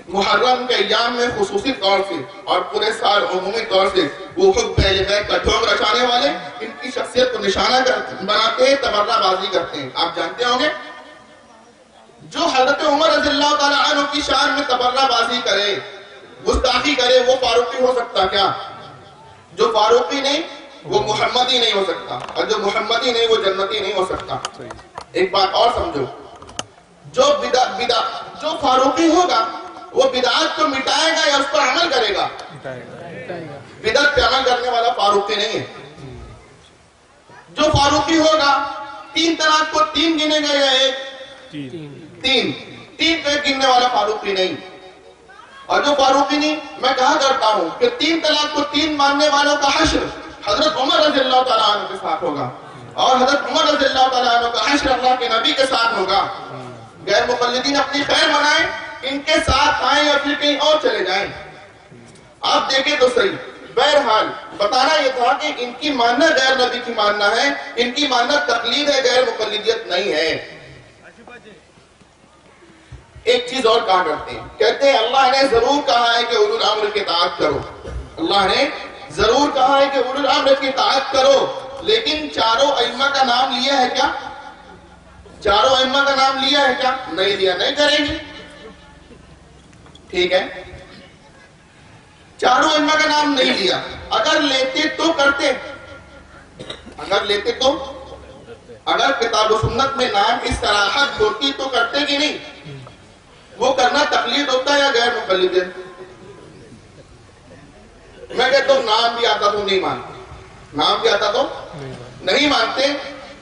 محرم کے ایام میں خصوصی طور سے اور پورے سال عمومی طور سے وہ خود پہلے بیت کا ڈھونگ رچانے والے ان کی شخصیت کو نشانہ بناتے ہیں، تبرہ بازی کرتے ہیں۔ آپ جانتے ہوں گے جو حضرت عمر رضی اللہ تعالیٰ عنہ کی شان میں تبرہ بازی کرے، گستاخی کرے، وہ فاروقی ہو سکتا کیا؟ جو فاروقی نہیں وہ محمدی نہیں ہو سکتا، اور جو محمدی نہیں وہ جنتی نہیں ہو سکتا۔ ایک بات اور سمجھو، جو فاروقی ہوگا وہ بدعات کو مٹائے گا یا اس پر عمل کرے گا؟ بدعت پہ عمل کرنے والا فاروقی نہیں ہے۔ جو فاروقی ہوگا 3 طلاق کو 3 گنے گا یا 1؟ 3 پہ گننے والا فاروقی نہیں۔ اور جو فاروقی نہیں، میں کہا کرتا ہوں کہ 3 طلاق کو 3 ماننے والوں کا حشر حضرت عمر رضی اللہ تعالیٰ عنہ کے ساتھ ہوگا، اور حضرت عمر رضی اللہ تعالیٰ عنہ کا حشر اللہ کے نبی کے ساتھ ہوگا۔ غیر مقلدین اپنی خیر منائیں، ان کے ساتھ آئیں یا پھر کہیں اور چلے جائیں، آپ دیکھیں تو صحیح۔ بہرحال بتانا یہ تھا کہ ان کی ماننا غیر نبی کی ماننا ہے، ان کی ماننا تقلید ہے، غیر مقلدیت نہیں ہے۔ ایک چیز اور کہا کرتے ہیں، کہتے ہیں اللہ نے ضرور کہا ہے کہ اولو الامر کی اطاعت کرو، اللہ نے ضرور کہا ہے کہ اولو الامر کی اطاعت کرو، لیکن چاروں ائمہ کا نام لیا ہے کیا؟ چاروں ائمہ کا نام لیا ہے کیا؟ نہیں لیا، نہیں کریں گے، ٹھیک ہے؟ چاروں ائمہ کا نام نہیں لیا، اگر لیتے تو کرتے، اگر لیتے تو، اگر کتاب و سنت میں نام کی صراحت ہوتی تو کرتے کہ نہیں؟ وہ کرنا تقلید ہوتا ہے یا غیر مقلد ہے؟ میں کہتا ہوں نام بھی آتا تو نہیں مانتے، نام بھی آتا تو نہیں مانتے۔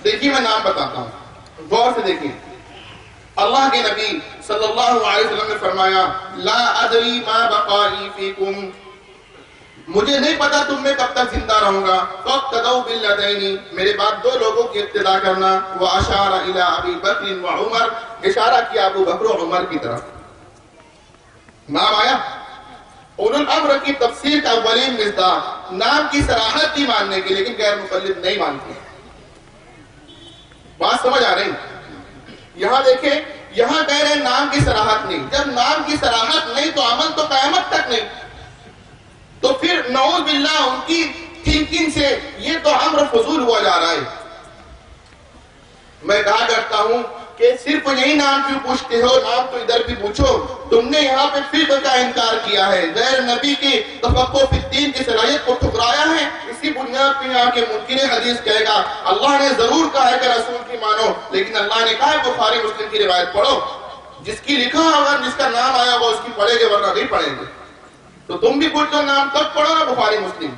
دیکھیے میں نام بتاتا ہوں، غور سے دیکھیں۔ اللہ کے نبی صلی اللہ علیہ وسلم نے فرمایا لا ادری ما بقائی فیکم، مجھے نہیں پتا تم میں کب تک زندہ رہوں گا، فاقتدوا باللذین، میرے بعد 2 لوگوں کی اقتداء کرنا، واشار الی ابی بکر وعمر، اشارہ کیا ابو بکر و عمر کی طرف۔ نام آیا، اولو الامر کی تفسیر کا اولین مصداق، نام کی صراحت کی ماننے کی، لیکن غیر مقلد نہیں مانتی۔ بات سمجھ آ رہی؟ یہاں دیکھیں، یہاں کہہ رہے ہیں نام کی صراحت نہیں، جب نام کی صراحت نہیں تو عمل تو قیامت تک نہیں، تو پھر نعوذ باللہ ان کی تھنکنگ سے یہ تو امر فضول ہوا جا رہا ہے۔ میں کہا کرتا ہوں کہ صرف یہی نام کیوں پوچھتے ہو، نام تو ادھر بھی پوچھو۔ تم نے یہاں پہ فقہ کا انکار کیا ہے، غیر نبی کی تفقہ فی الدین کی صلاحیت کو ٹھکرایا ہے، اسی بنیاد پہ یہاں کے منکر حدیث کہے گا اللہ نے ضرور کہا ہے کہ رسول کی مانو، لیکن اللہ نے کہا ہے بخاری مسلم کی روایت پڑھو، جس کی لکھا ہوگا، جس کا نام آیا وہ اس کی پڑھے گے، ورنہ نہیں پڑھیں گے۔ تو تم بھی پوچھ لو نام تب پڑھو نا بخاری مسلم،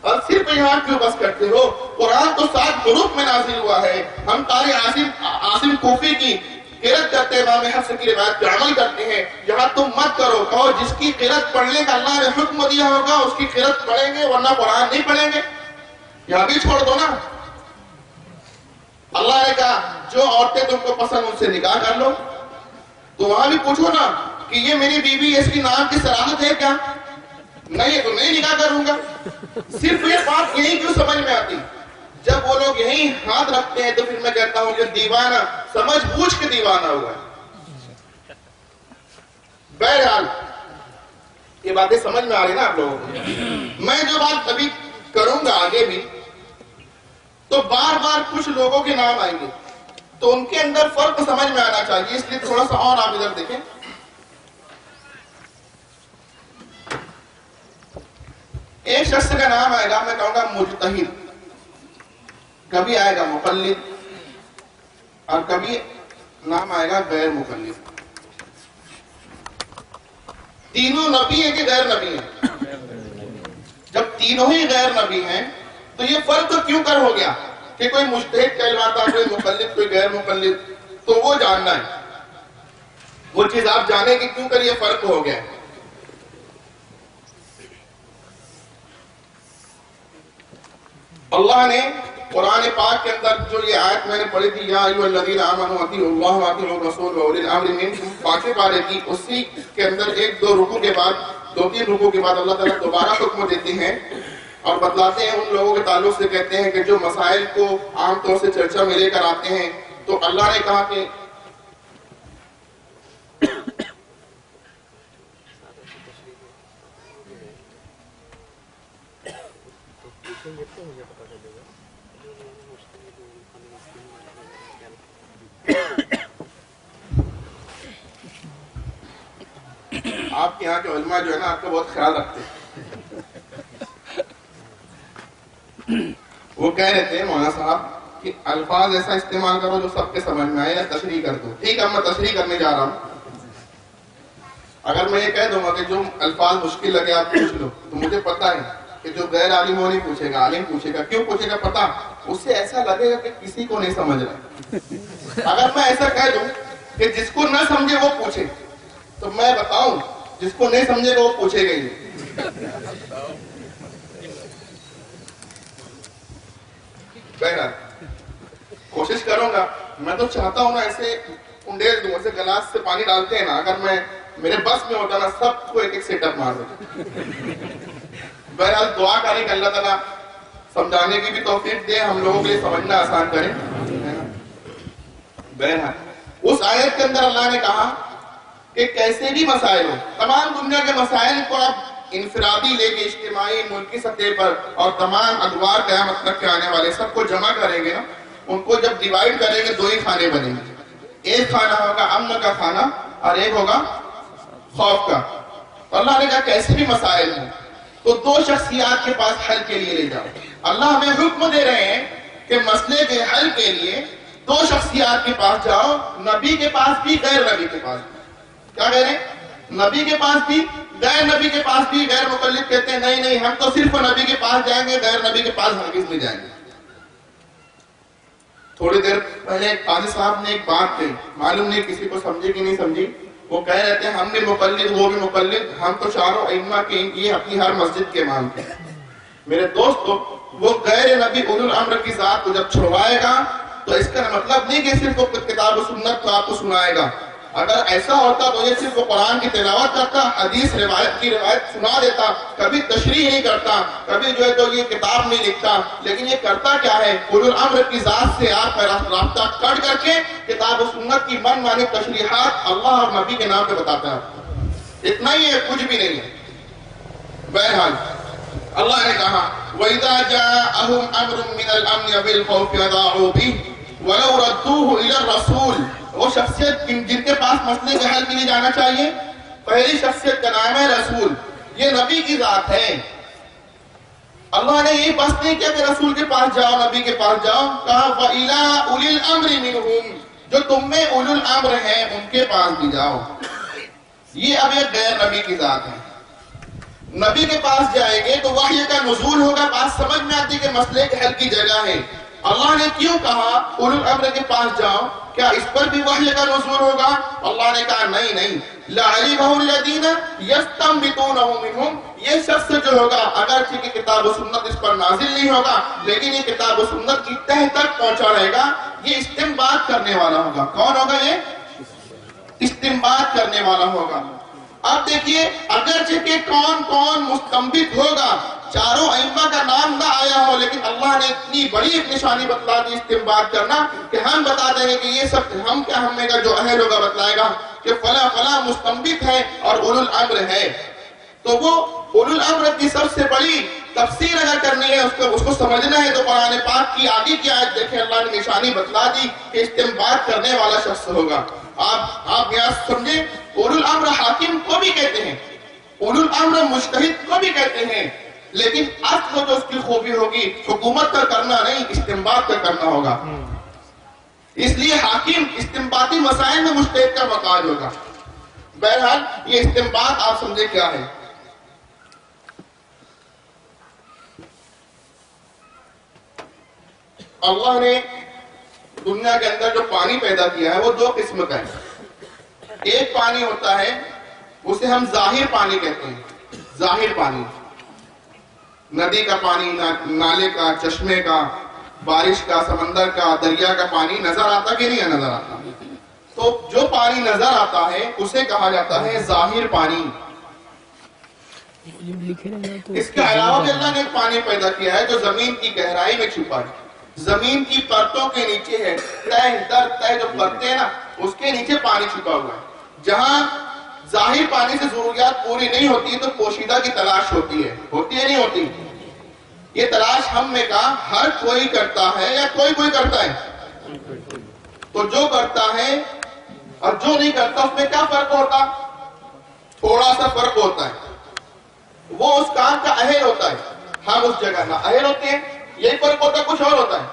اور صرف یہاں کیوں بس کرتے ہو؟ قرآن تو 7 حروف میں نازل ہوا ہے، ہم قاری عاصم کوفی کی قرأت کرتے ہیں، امام حفص کی روایت پہ عمل کرتے ہیں، یہاں تم مت کرو، کہو جس کی قرأت پڑھنے کا اللہ نے حکم دیا ہوگا اس کی قرأت پڑھیں گے، ورنہ قرآن نہیں پڑھیں گے، یہاں بھی چھوڑ دو نا۔ اللہ نے کہا جو عورتیں تم کو پسند ان سے نکاح کر لو، تو وہاں بھی پوچھو نا کہ یہ میری بیوی اس کی نام کی صراحت ہے کیا؟ نہیں ہے تو نہیں نکاح کروں گا۔ صرف یہ بات یہی کیوں سمجھ میں آتی؟ جب وہ لوگ یہی ہاتھ رکھتے ہیں تو پھر میں کہتا ہوں کہ دیوانہ سمجھ بوجھ کے دیوانہ ہوا ہے۔ بہرحال یہ باتیں سمجھ میں آ رہی نا آپ لوگوں کو؟ میں جو بات ابھی کروں گا آگے بھی، تو بار بار کچھ لوگوں کے نام آئیں گے، تو ان کے اندر فرق سمجھ میں آنا چاہیے، اس لیے تھوڑا سا اور آپ ادھر دیکھیں۔ ایک شخص کا نام آئے گا، میں کہوں گا مجتہد، کبھی آئے گا مقلد، اور کبھی نام آئے گا غیر مقلد۔ تینوں نبی ہیں کہ غیر نبی ہیں؟ جب تینوں ہی غیر نبی ہیں تو یہ فرق کیوں کر ہو گیا کہ کوئی مجتہد کہلواتا، کوئی مقلد، کوئی غیر مقلد؟ تو وہ جاننا ہے، وہ چیز آپ جانیں کہ کیوں کر یہ فرق ہو گیا۔ اللہ نے قرآن پاک کے اندر جو یہ آیت میں نے پڑھی تھی، یا ایھا الذین آمنوا اطیعوا اللہ واطیعوا الرسول واولی الامر منکم، 5 پارے کی، اسی کے اندر 1-2 رکوع کے بعد، 2-3 رکوع کے بعد اللہ تعالیٰ دوبارہ حکم دیتے ہیں اور بتلاتے ہیں ان لوگوں کے تعلق سے، کہتے ہیں کہ جو مسائل کو عام طور سے چرچا میں لے کر آتے ہیں، تو اللہ نے کہا کہ آپ کے یہاں کے علماء جو ہے نا آپ کا بہت خیال رکھتے ہیں. وہ کہہ رہے تھے مولانا صاحب کہ الفاظ ایسا استعمال کرو جو سب کے سمجھ میں آئے, یا تشریح کر دو. ٹھیک ہے, میں تشریح کرنے جا رہا ہوں. اگر میں یہ کہہ دوں گا کہ جو الفاظ مشکل لگے آپ پوچھ لو, تو مجھے پتا ہے کہ جو غیر عالم وہ نہیں پوچھے گا, عالم پوچھے گا. کیوں پوچھے گا پتا, اس سے ایسا لگے گا کہ کسی کو نہیں سمجھ رہا. اگر میں ایسا کہہ دوں کہ جس کو نہ سمجھے وہ پوچھے, تو میں بتاؤں جس کو نہیں سمجھے گا وہ پوچھے گا ہی. بہرحال کوشش کروں گا. میں تو چاہتا ہوں نا ایسے انڈیل دوں, ایسے گلاس سے پانی ڈالتے ہیں نا, اگر میں میرے بس میں ہوتا نا سب کو ایک ایک سیٹ اپ مار دوں. بہرحال دعا کریں کہ اللہ تعالیٰ سمجھانے کی بھی توفیق دے, ہم لوگوں کے لیے سمجھنا آسان کرے. بہرحال اس آیت کے اندر اللہ نے کہا کہ کیسے بھی مسائل ہو, تمام دنیا کے مسائل کو آپ انفرادی لے کے اجتماعی ملکی سطح پر اور تمام ادوار قیامت تک کے آنے والے سب کو جمع کریں گے نا, ان کو جب ڈیوائیڈ کریں گے 2 ہی کھانے بنیں گے. ایک کھانا ہوگا امن کا کھانا اور ایک ہوگا خوف کا. اللہ نے کہا کیسے بھی مسائل ہیں تو 2 شخصیات کے پاس حل کے لیے لے جاؤ. اللہ ہمیں حکم دے رہے ہیں کہ مسئلے کے حل کے لیے 2 شخصیات کے پاس جاؤ, نبی کے پاس بھی غیر نبی کے پاس بھی. کیا کہہ رہے ہیں, نبی کے پاس بھی غیر نبی کے پاس بھی. غیر مقلد کہتے ہیں نہیں نہیں ہم تو صرف نبی کے پاس جائیں گے, غیر نبی کے پاس ہرگز نہیں جائیں گے. تھوڑی دیر پہلے قاضی صاحب نے ایک بات کہی, معلوم نہیں کسی کو سمجھی کہ نہیں سمجھی. وہ کہہ رہے تھے ہم بھی مقلد وہ بھی مقلد, ہم تو چاروں ائمہ کے یہ اپنی ہر مسجد کے امام ہیں. میرے دوستو, وہ غیر نبی اولو الامر کی ذات کو جب چھڑوائے گا تو اس کا مطلب نہیں کہ صرف وہ کتاب و سنت کو آپ کو سنائے گا. اگر ایسا ہوتا تو یہ صرف وہ قرآن کی تلاوت کرتا, حدیث روایت کی روایت سنا دیتا, کبھی تشریح نہیں کرتا, کبھی جو ہے تو یہ کتاب نہیں لکھتا. لیکن یہ کرتا کیا ہے, اولو الامر کی ذات سے آپ کا رابطہ کٹ کر کے کتاب و سنت کی من مانی تشریحات اللہ اور نبی کے نام پہ بتاتا ہے. اتنا ہی ہے, کچھ بھی نہیں ہے. بہرحال اللہ نے کہا وَإِذَا جَاءَهُمْ أَمْرٌ مِّنَ الْأَمْنِ وَالْخَوْفِ أَذَاعُوا بِهِ وَلَوْ رَدُّوهُ إِلَى الرَّسُولِ. وہ شخصیت جن کے پاس مسئلے کے حل کے لیے جانا چاہیے, پہلی شخصیت کا نام ہے رسول. یہ نبی کی ذات ہے. اللہ نے یہ بس نہیں کیا کہ رسول کے پاس جاؤ, نبی کے پاس جاؤ. کہا وَإِلَىٰ أُولِي الْأَمْرِ مِنْهُمْ, جو تم میں اولو الامر ہیں ان کے پاس بھی جاؤ. یہ اب ایک غیر نبی کی ذات ہے. نبی کے پاس جائیں گے تو وحی کا نزول ہوگا, بات سمجھ میں آتی کہ مسئلے کے حل کی جگہ ہے. اللہ نے کیوں کہا اولو الامر کے پاس جاؤ, کیا اس پر بھی وحی کا نزول ہوگا؟ اللہ نے کہا نہیں نہیں. لَعَلِمَهُ الَّذِينَ يَسْتَنبِطُونَهُ مِنْهُمْ, یہ شخص جو ہوگا اگرچہ کہ کتاب و سنت اس پر نازل نہیں ہوگا, لیکن یہ کتاب و سنت کی تہ تک پہنچا رہے گا. یہ استنباط کرنے والا ہوگا. کون ہوگا یہ؟ استنباط کرنے والا ہوگا. اب دیکھیے اگرچہ کہ کون کون مستنبط ہوگا, چاروں ائمہ کا نام نہ آیا ہو, لیکن اللہ نے اتنی بڑی ایک نشانی بتلا دی استنباط کرنا کہ ہم بتا دیں گے کہ یہ سب ہم کیا, ہمیں کا جو اہل ہوگا بتلائے گا کہ فلاں فلاں مستنبط ہے اور اولو الامر ہے. تو وہ اولو الامر کی سب سے بڑی تفسیر اگر کرنی ہے, اس کو سمجھنا ہے, تو قرآن پاک کی آگے کی آیت دیکھیں, اللہ نے نشانی بتلا دی کہ استنباط کرنے والا شخص ہوگا. آپ یہاں سمجھیں, اولو الامر حاکم کو بھی کہتے ہیں, اولو الامر مجتہد کو بھی کہتے ہیں, لیکن اصل جو اس کی خوبی ہوگی حکومت کا کرنا نہیں, استنباط کا کرنا ہوگا. اس لیے حاکم استنباطی مسائل میں مجتہد کا محتاج ہوگا. بہرحال یہ استنباط آپ سمجھے کیا ہے. اللہ نے دنیا کے اندر جو پانی پیدا کیا ہے وہ 2 قسم کا ہے. ایک پانی ہوتا ہے اسے ہم ظاہر پانی کہتے ہیں. ظاہر پانی, ندی کا پانی, نالے کا, چشمے کا, بارش کا, سمندر کا, دریا کا پانی نظر آتا کہ نہیں نظر آتا. تو جو پانی نظر آتا ہے اسے کہا جاتا ہے ظاہر پانی. اس کے علاوہ بھی اللہ نے ایک پانی پیدا کیا ہے جو زمین کی گہرائی میں چھپا ہے, زمین کی پرتوں کے نیچے ہے. تہ در تہ جو پرتے ہیں نا, اس کے نیچے پانی چھپا ہوا ہے. جہاں ظاہر پانی سے ضروریات پوری نہیں ہوتی تو پوشیدہ کی تلاش ہوتی ہے نہیں ہوتی. یہ تلاش ہم میں کا ہر کوئی کرتا ہے یا کوئی کوئی کرتا ہے؟ تو جو کرتا ہے اور جو نہیں کرتا اس میں کیا فرق ہوتا؟ تھوڑا سا فرق ہوتا ہے، وہ اس کام کا اہل ہوتا ہے، ہم اس جگہ نہ اہل ہوتے ہیں، یہی فرق ہوتا ہے، کچھ اور ہوتا ہے،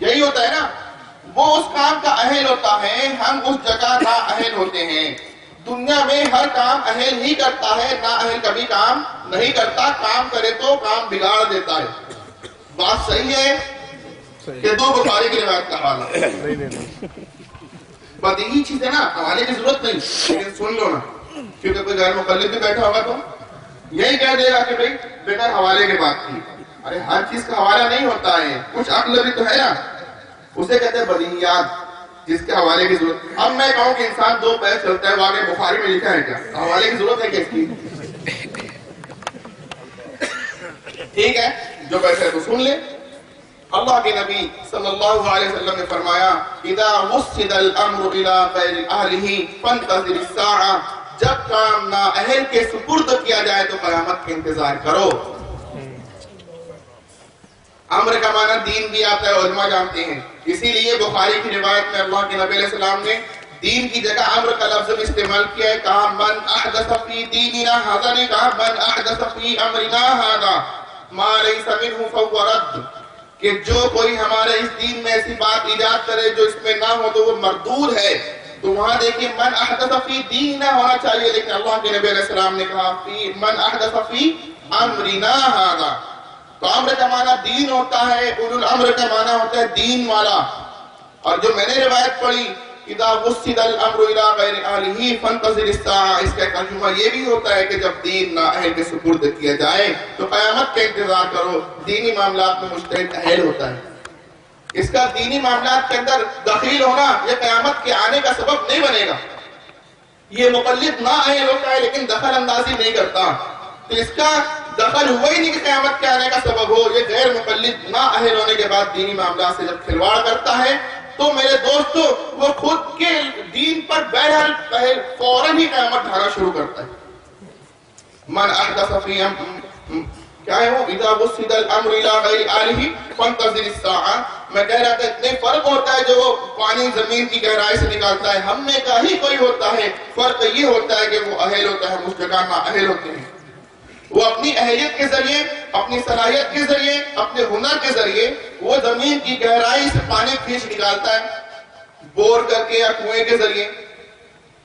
یہی ہوتا ہے نا، وہ اس کام کا اہل ہوتا ہے، ہم اس جگہ نہ اہل ہوتے ہیں۔ دنیا میں ہر کام اہل ہی کرتا ہے، نا اہل کبھی کام نہیں کرتا، کام کرے تو کام بگاڑ دیتا ہے۔ بات صحیح ہے کہ دو بخاری کی روایت کا حوالہ بدیہی چیز ہے نا، حوالے کی ضرورت نہیں، لیکن سن لو نا، کیونکہ کوئی غیر مقلد بھی بیٹھا ہوگا تو یہی کہہ دے گا کہ بھئی بغیر حوالے کے بات کی۔ ارے ہر چیز کا حوالہ نہیں ہوتا ہے، کچھ عقل بھی تو ہے نا، اسے کہتے ہیں بدیہیات، جس کے حوالے کی ضرورت۔ اب میں کہوں کہ انسان دو پیر چلتا ہے، واقعی بخاری میں لکھا ہے کیا؟ حوالے کی ضرورت ہے کہ اس کی؟ ٹھیک ہے، جو بیٹھے تو سن لے۔ اللہ کے نبی صلی اللہ علیہ وسلم نے فرمایا اذا وسد الامر الى غیر اہلہ فانتظر الساعہ، جب کام نااہل کے سپرد کیا جائے تو قیامت کا انتظار کرو۔ امر کا معنی دین بھی آتا ہے، علماء جانتے ہیں، اسی لیے بخاری کی روایت میں اللہ کے نبی علیہ السلام نے دین کی جگہ امر کا لفظ استعمال کیا ہے، کہا من احدث فی دیننا ھذا، نے کہا من احدث فی امرنا ھذا ما لیس منہ فہو رد، کہ جو کوئی ہمارے اس دین میں ایسی بات ایجاد کرے جو اس میں نہ ہو تو وہ مردود ہے۔ تو وہاں دیکھیں من احدث فی دیننا ہونا چاہیے، لیکن اللہ کے نبی علیہ السلام نے کہا من احدث فی امرنا ھذا۔ تو امر کا معنی دین ہوتا ہے، اولو الامر کا معنی ہوتا ہے دین والا۔ اور جو میں نے روایت پڑھی اذا وسد الامر الى غیر اہلہ فانتظر الساعہ، اس کا ترجمہ یہ بھی ہوتا ہے کہ جب دین نااہل کے سپرد کیا جائے تو قیامت کا انتظار کرو۔ دینی معاملات میں مجتہد اہل ہوتا ہے، اس کا دینی معاملات کے اندر دخیل ہونا یہ قیامت کے آنے کا سبب نہیں بنے گا۔ یہ مقلد نااہل ہوتا ہے لیکن دخل اندازی نہیں کرتا، تو اس کا دخل ہوا ہی نہیں کہ قیامت کے آنے کا سبب ہو۔ یہ غیر مقلد نااہل ہونے کے بعد دینی معاملات سے جب کھلواڑ کرتا ہے تو میرے دوستو وہ خود کے دین پر بہرحال فوراً ہی قیامت ڈھانا شروع کرتا ہے۔ من احدث فی کیا ہے وہ اذا وسد الامر الى غیر اہلہ فانتظر الساعہ۔ میں کہہ رہا تھا اتنے فرق ہوتا ہے جو وہ پانی زمین کی گہرائی سے نکالتا ہے، ہم میں کا ہی کوئی ہوتا ہے، فرق یہ ہوتا ہے کہ وہ اہل ہوتا ہے، ہم اس جگہ نہ اہل ہوتے ہیں۔ وہ اپنی اہلیت کے ذریعے، اپنی صلاحیت کے ذریعے، اپنے ہنر کے ذریعے وہ زمین کی گہرائی سے پانی کھینچ نکالتا ہے، بور کر کے یا کنویں کے ذریعے۔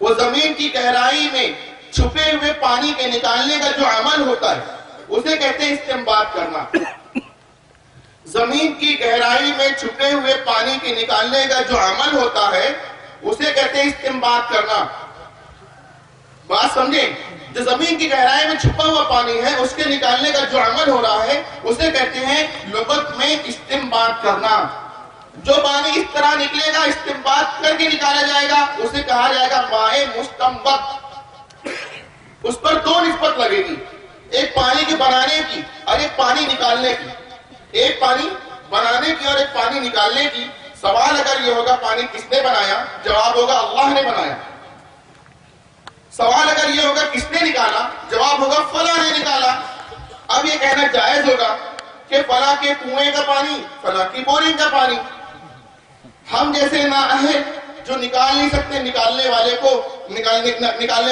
وہ زمین کی گہرائی میں چھپے ہوئے پانی کے نکالنے کا جو عمل ہوتا ہے اسے کہتے ہیں استنباط کرنا۔ زمین کی گہرائی میں چھپے ہوئے پانی کے نکالنے کا جو عمل ہوتا ہے اسے کہتے ہیں استنباط کرنا۔ بات سمجھیں، جو زمین کی گہرائی میں چھپا ہوا پانی ہے اس کے نکالنے کا جو عمل ہو رہا ہے اسے کہتے ہیں لغت میں استنباط کرنا۔ جو پانی اس طرح نکلے گا، استنباط کر کے نکالا جائے گا، اسے کہا جائے گا ماء مستنبط۔ اس پر دو نسبت لگے گی، ایک پانی کے بنانے کی اور ایک پانی نکالنے کی، ایک پانی بنانے کی اور ایک پانی نکالنے کی۔ سوال اگر یہ ہوگا پانی کس نے بنایا، جواب ہوگا اللہ نے بنایا۔ سوال اگر یہ ہوگا کس نے نکالا، جواب ہوگا فلاں نے نکالا۔ اب یہ کہنا جائز ہوگا کہ فلاں کے کنویں کا پانی، فلاں کی بورنگ کا پانی۔ ہم جیسے نااہل جو نکال نہیں سکتے، نکالنے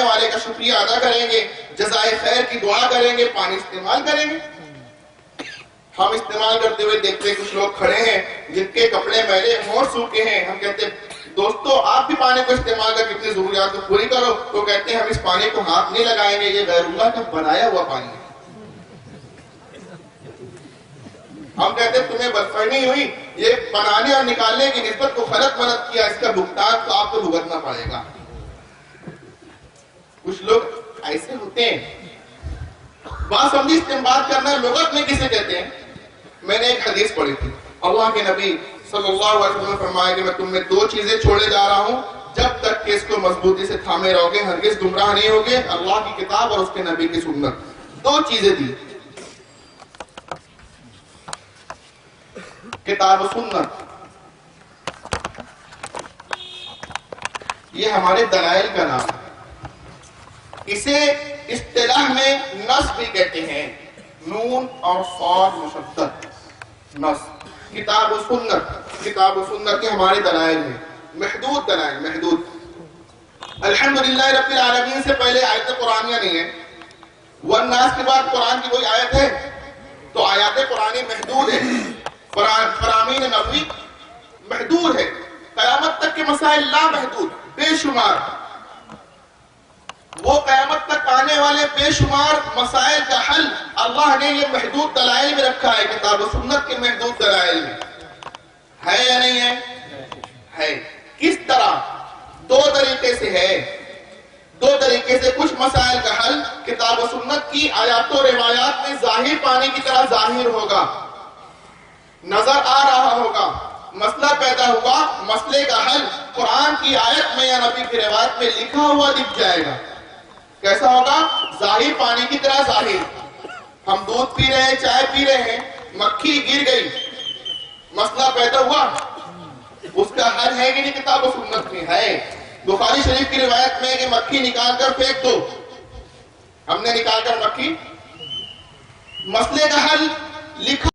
والے کا شکریہ ادا کریں گے، جزائے خیر کی دعا کریں گے، پانی استعمال کریں گے۔ ہم استعمال کرتے ہوئے دیکھتے ہیں کچھ لوگ کھڑے ہیں جن کے کپڑے میلے اور سوکھے ہیں، ہم کہتے ہیں دوستو آپ بھی پانی کو استعمال کر کتنی ضروریات کو پوری کرو، تو کہتے ہیں ہم اس پانی کو ہاتھ نہیں لگائیں گے، یہ غیر اللہ کا بنایا ہوا پانی ہے۔ ہم کہتے ہیں تمہیں بدفہمی ہوئی، یہ بنانے اور نکالنے کی نسبت کو غلط ملت کیا، اس کا بھگتان تو آپ کو بھگتنا پڑے گا۔ کچھ لوگ ایسے ہوتے ہیں۔ بات سمجھی، استنباط کرنا لغت میں کسے کہتے ہیں؟ میں نے ایک حدیث پڑھی تھی، اللہ کے نبی صلی اللہ علیہ وسلم نے فرمایا کہ میں تم میں دو چیزیں چھوڑے جا رہا ہوں، جب تک کہ اس کو مضبوطی سے تھامے رہو گے ہرگز گمراہ نہیں ہوگے، اللہ کی کتاب اور اس کے نبی کی سنت۔ دو چیزیں دی، کتاب و سنت۔ یہ ہمارے دلائل کا نام ہے، اسے اصطلاح میں نص بھی کہتے ہیں۔ نون اور صاد مشدد نص. کتاب و سنت کے ہمارے دلائل ہیں، محدود دلائل، محدود. الحمدللہ رب العالمین سے پہلے آیت قرآنیہ نہیں ہے. والناس کے بعد قرآن کی کوئی آیت ہے؟ تو آیات قرآنی محدود ہے. فرامین نبوی محدود ہے. قیامت تک کے مسائل لامحدود، بے شمار. وہ قیامت تک آنے والے بے شمار مسائل کا حل اللہ نے یہ محدود دلائل میں رکھا ہے، کتاب و سنت کے محدود دلائل میں. ہے یا نہیں ہے؟ ہے. کس طرح؟ دو طریقے سے ہے. دو طریقے سے کچھ مسائل کا حل کتاب و سنت کی آیات و روایات میں ظاہر پانے کی طرح ظاہر ہوگا، نظر آ رہا ہوگا. مسئلہ پیدا ہوا، مسئلے کا حل قرآن کی آیت میں یا نبی کی روایت میں لکھا ہوا دکھ جائے گا. کیسا ہوگا؟ ظاہر پانی کی طرح ظاہر. ہم دودھ پی رہے ہیں، چائے پی رہے ہیں، مکھی گر گئی، مسئلہ پیدا ہوا، اس کا حل ہے کہ نہیں کتاب و سنت میں؟ ہے. بخاری شریف کی روایت میں کہ مکھی نکال کر پھینک دو، ہم نے نکال کر مکھی، مسئلے کا حل لکھا